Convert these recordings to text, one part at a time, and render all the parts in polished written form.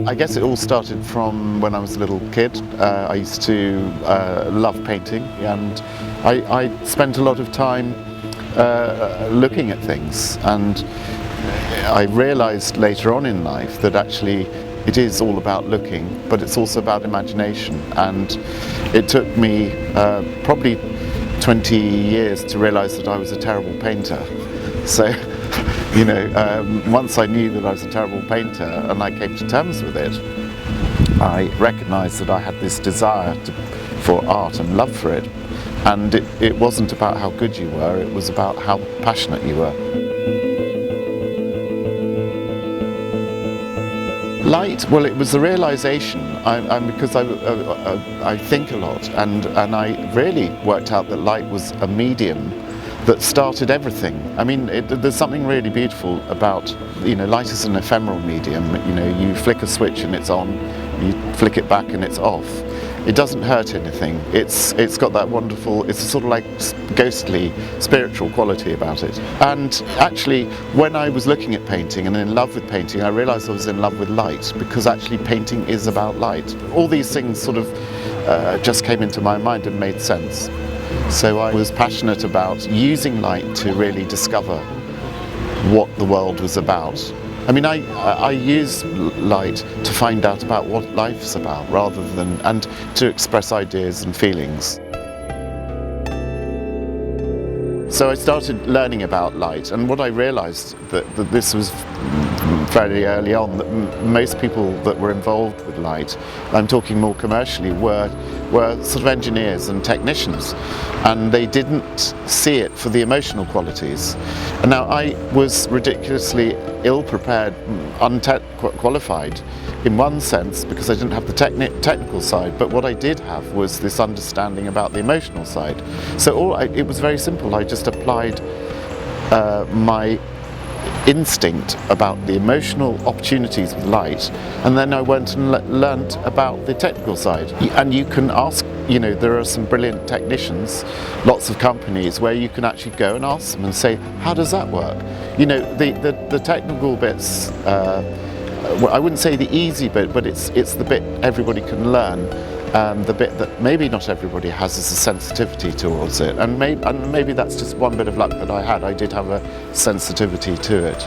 I guess it all started from when I was a little kid. I used to love painting, and I spent a lot of time looking at things, and I realised later on in life that actually it is all about looking, but it's also about imagination. And it took me probably 20 years to realise that I was a terrible painter. So, you know, once I knew that I was a terrible painter and I came to terms with it, I recognised that I had this desire for art and love for it. And it wasn't about how good you were, it was about how passionate you were. Light, well, it was the realisation, because I think a lot, and I really worked out that light was a medium that started everything. I mean, there's something really beautiful about, you know, light is an ephemeral medium. You know, you flick a switch and it's on, you flick it back and it's off. It doesn't hurt anything. It's got that wonderful, it's a sort of like ghostly, spiritual quality about it. And actually, when I was looking at painting and in love with painting, I realised I was in love with light, because actually painting is about light. All these things sort of just came into my mind and made sense. So I was passionate about using light to really discover what the world was about. I mean, I use light to find out about what life's about, rather than, and to express ideas and feelings. So I started learning about light, and what I realised that this was fairly early on, that most people that were involved with light, I'm talking more commercially, were sort of engineers and technicians, and they didn't see it for the emotional qualities. And now I was ridiculously ill-prepared, unqualified in one sense, because I didn't have the technical side, but what I did have was this understanding about the emotional side. So it was very simple. I just applied my instinct about the emotional opportunities with light, and then I went and learnt about the technical side. And you can ask, you know, there are some brilliant technicians, lots of companies where you can actually go and ask them and say, how does that work? You know, the technical bits, I wouldn't say the easy bit, but it's the bit everybody can learn. The bit that maybe not everybody has is a sensitivity towards it, and maybe that's just one bit of luck that I had. I did have a sensitivity to it.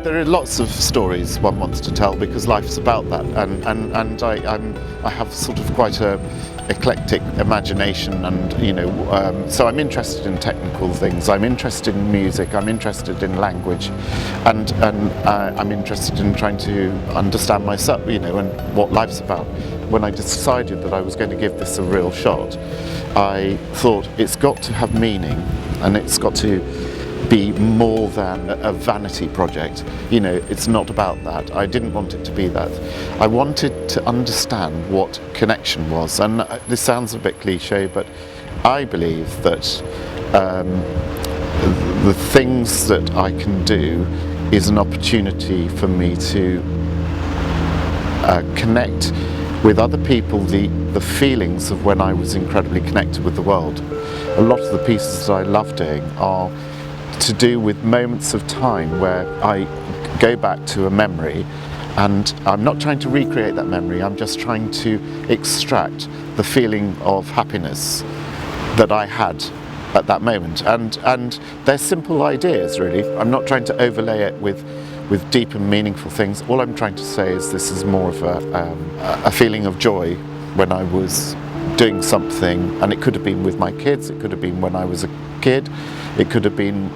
There are lots of stories one wants to tell, because life's about that, and I have sort of quite a eclectic imagination, and you know, so I'm interested in technical things, I'm interested in music, I'm interested in language, and I'm interested in trying to understand myself, you know, and what life's about. When I decided that I was going to give this a real shot, I thought it's got to have meaning, and it's got to be more than a vanity project. You know, it's not about that. I didn't want it to be that. I wanted to understand what connection was, and this sounds a bit cliche, but I believe that the things that I can do is an opportunity for me to connect with other people, the feelings of when I was incredibly connected with the world. A lot of the pieces that I love doing are to do with moments of time where I go back to a memory, and I'm not trying to recreate that memory, I'm just trying to extract the feeling of happiness that I had at that moment. And they're simple ideas, really. I'm not trying to overlay it with deep and meaningful things. All I'm trying to say is this is more of a feeling of joy when I was doing something, and it could have been with my kids, it could have been when I was a kid, it could have been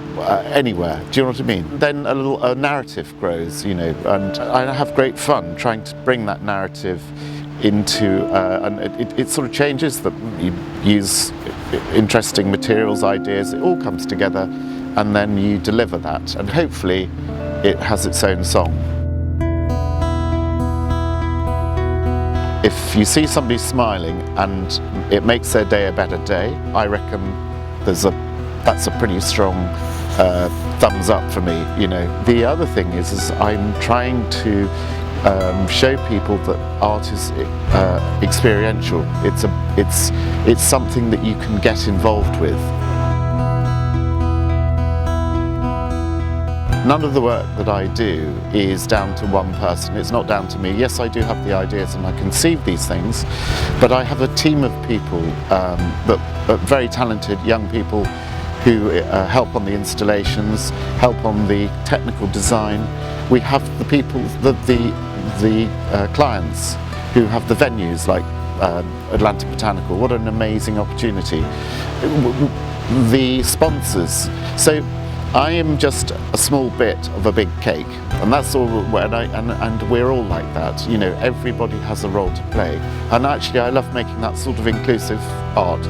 anywhere. Do you know what I mean? Then a narrative grows, you know, and I have great fun trying to bring that narrative into, and it sort of changes. That you use interesting materials, ideas, it all comes together, and then you deliver that, and hopefully it has its own song. If you see somebody smiling and it makes their day a better day, I reckon that's a pretty strong thumbs up for me, you know. The other thing is I'm trying to show people that art is experiential. It's something that you can get involved with. None of the work that I do is down to one person. It's not down to me. Yes, I do have the ideas and I conceive these things, but I have a team of people, very talented young people who help on the installations, help on the technical design. We have the people, the clients who have the venues like Atlanta Botanical. What an amazing opportunity. The sponsors. So I am just a small bit of a big cake, and that's all. And we're all like that. You know, everybody has a role to play. And actually, I love making that sort of inclusive art.